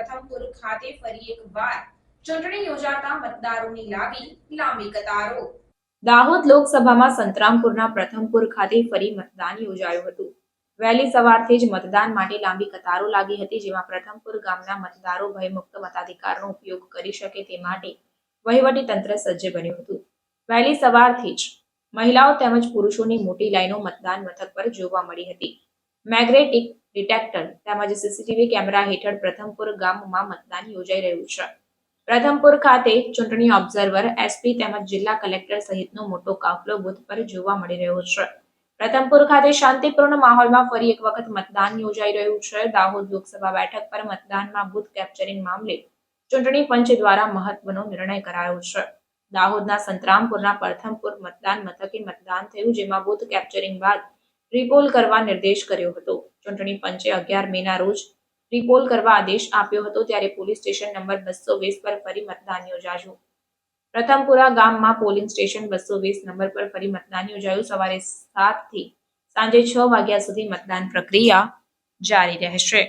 પ્રથમપુર ખાતે ફરી એકવાર ચૂંટણી યોજાતા મતદારોની લાગી લાંબી કતારો। દાહોદ લોકસભામાં સંતરામપુરના પ્રથમપુર ખાતે ફરી મતદાન યોજાયું હતું। વહેલી સવારથી જ મતદાન માટે લાંબી કતારો લાગી હતી, જેમાં પ્રથમપુર ગામના મતદારો ભયમુક્ત મતાધિકારનો ઉપયોગ કરી શકે તે માટે વહીવટી તંત્ર સજ્જ બન્યું હતું। વહેલી સવારથી જ મહિલાઓ તેમજ પુરુષોની મોટી લાઈનો મતદાન મથક પર જોવા મળી હતી। મેગ્નેટિક ડિટેક્ટર તેમજ સીસીટીવી કેમેરા હેઠળ પ્રથમપુર ગામમાં મતદાન યોજાઈ રહ્યું છે। પ્રથમપુર ખાતે ચૂંટણી ઓબ્ઝર્વર, એસપી તેમજ જિલ્લા કલેક્ટર સહિતનો મોટો કાફલો બૂથ પર જોવા મળી રહ્યો છે। પ્રથમપુર ખાતે શાંતિપૂર્ણ માહોલમાં ફરી એક વખત મતદાન યોજાઈ રહ્યું છે। દાહોદ લોકસભા બેઠક પર મતદાનમાં બૂથ કેપ્ચરિંગ મામલે ચૂંટણી પંચ દ્વારા મહત્વનો નિર્ણય કરાયો છે। દાહોદના સંતરામપુરના પ્રથમપુર મતદાન મથકે મતદાન થયું, જેમાં બૂથ કેપ્ચરિંગ બાદ રીપોલ કરવા નિર્દેશ કર્યો હતો। ચૂંટણી પંચે 11 મેના રોજ રીપોલ કરવા આદેશ આપ્યો હતો, ત્યારે પોલીસ સ્ટેશન નંબર 220 પર ફરી મતદાન યોજાયું। પ્રથમપુરા ગામમાં પોલિંગ સ્ટેશન 220 નંબર પર ફરી મતદાન યોજાયું। સવારે 7 થી સાંજે 6 વાગ્યા સુધી મતદાન પ્રક્રિયા જારી રહેશે।